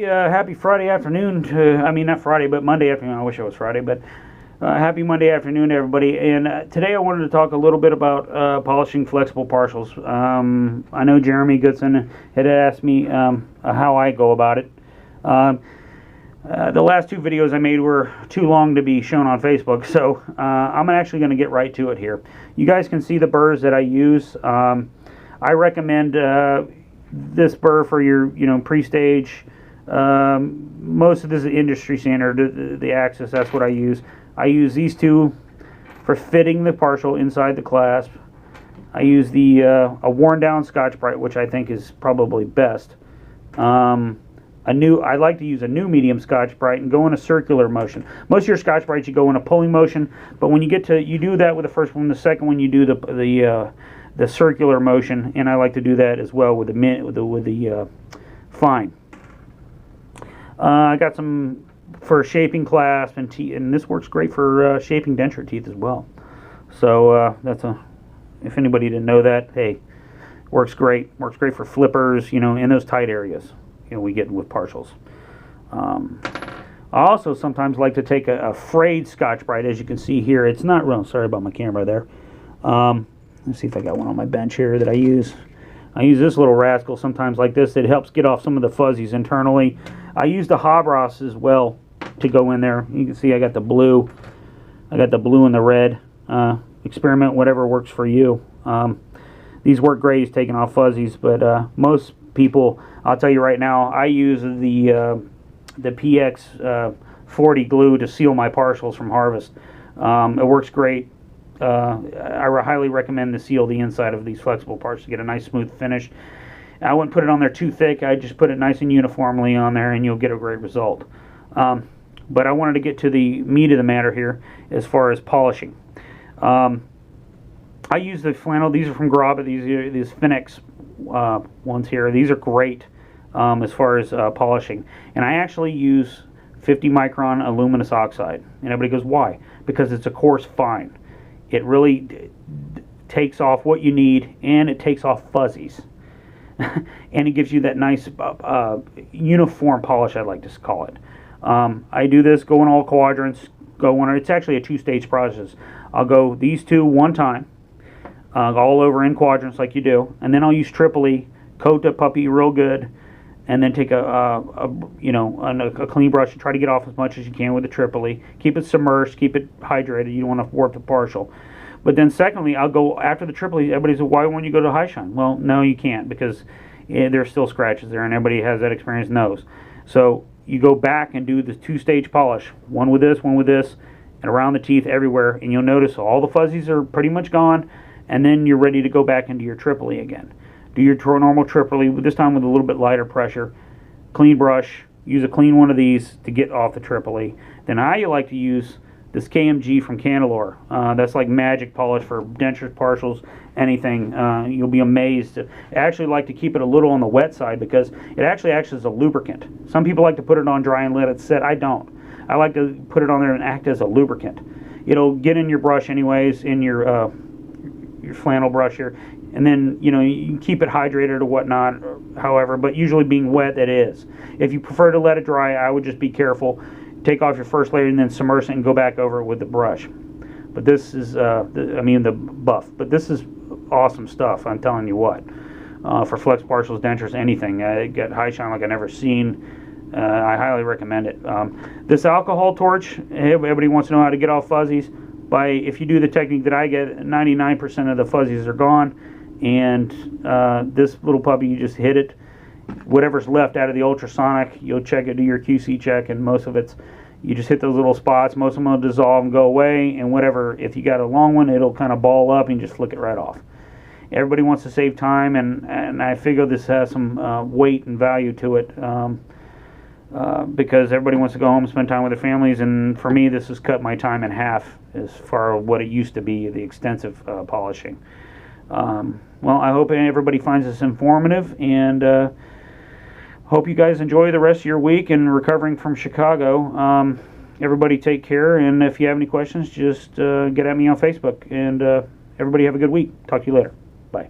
Happy Friday afternoon to, I mean, not Friday, but Monday afternoon. I wish it was Friday, but happy Monday afternoon, everybody. And today I wanted to talk a little bit about polishing flexible partials. I know Jeremy Goodson had asked me how I go about it. The last two videos I made were too long to be shown on Facebook, so I'm actually going to get right to it here. You guys can see the burrs that I use. I recommend this burr for your, pre-stage. Most of this is industry standard, the Axis, that's what I use. I use these two for fitting the partial inside the clasp. I use the a worn down Scotch-Brite, which I think is probably best. I like to use a new medium Scotch-Brite and go in a circular motion. Most of your Scotch-Brites you go in a pulling motion, but when you get to, you do that with the first one. The second one you do the circular motion, and I like to do that as well with the fine. I got some for shaping clasp and teeth, and this works great for shaping denture teeth as well. So if anybody didn't know that, hey, works great. Works great for flippers, in those tight areas, we get with partials. I also sometimes like to take a frayed Scotch-Brite, as you can see here. It's not real. Sorry about my camera there. Let's see if I got one on my bench here that I use. I use this little rascal sometimes like this. It helps get off some of the fuzzies internally. I use the Habros as well to go in there. You can see I got the blue. I got the blue and the red. Experiment whatever works for you. These work great as taking off fuzzies, but most people, I'll tell you right now, I use the PX 40 glue to seal my partials from Harvest. It works great. I highly recommend to seal the inside of these flexible parts to get a nice smooth finish. I wouldn't put it on there too thick. I just put it nice and uniformly on there, and you'll get a great result. But I wanted to get to the meat of the matter here as far as polishing. I use the flannel. These are from Graba. These Finex ones here. These are great as far as polishing. And I actually use 50 micron aluminous oxide. And everybody goes, why? Because it's a coarse fine. It really takes off what you need, and it takes off fuzzies. And it gives you that nice uniform polish, I'd like to call it. I do this, go in all quadrants, it's actually a two-stage process. I'll go these two one time, all over in quadrants like you do, and then I'll use Tripoli, coat the puppy real good, and then take a clean brush and try to get off as much as you can with the Tripoli. Keep it submerged, keep it hydrated. You don't want to warp the partial. But then secondly, I'll go after the Tripoli. Everybody says, why won't you go to high shine? Well, no, you can't, because there's still scratches there, and everybody has that experience knows. So you go back and do the two-stage polish, one with this, and around the teeth everywhere, and you'll notice all the fuzzies are pretty much gone, and then you're ready to go back into your Tripoli again. Do your normal Tripoli, this time with a little bit lighter pressure. Clean brush, use a clean one of these to get off the Tripoli. Then I like to use this KMG from Candelore. That's like magic polish for dentures, partials, anything. You'll be amazed. I actually like to keep it a little on the wet side because it actually acts as a lubricant. Some people like to put it on dry and let it sit. I don't. I like to put it on there and act as a lubricant. It'll get in your brush anyways, in your flannel brush here, and then you can keep it hydrated or whatnot, however, but usually being wet, that is. If you prefer to let it dry, I would just be careful. Take off your first layer and then submerge it and go back over it with the brush. But this is the buff, but this is awesome stuff, I'm telling you what. For flex partials, dentures, anything. I get high shine like I've never seen. I highly recommend it. This alcohol torch, everybody wants to know how to get off fuzzies. If you do the technique that I get, 99% of the fuzzies are gone, and this little puppy, you just hit it. Whatever's left out of the ultrasonic, you'll check it, do your QC check, and most of it's, you just hit those little spots. Most of them will dissolve and go away, and whatever, if you got a long one, it'll kind of ball up and just flick it right off. Everybody wants to save time, and I figure this has some weight and value to it. Because everybody wants to go home and spend time with their families, and for me this has cut my time in half as far as what it used to be, the extensive polishing. Well, I hope everybody finds this informative, and hope you guys enjoy the rest of your week and recovering from Chicago. Everybody take care, and if you have any questions, just get at me on Facebook, and everybody have a good week. Talk to you later. Bye.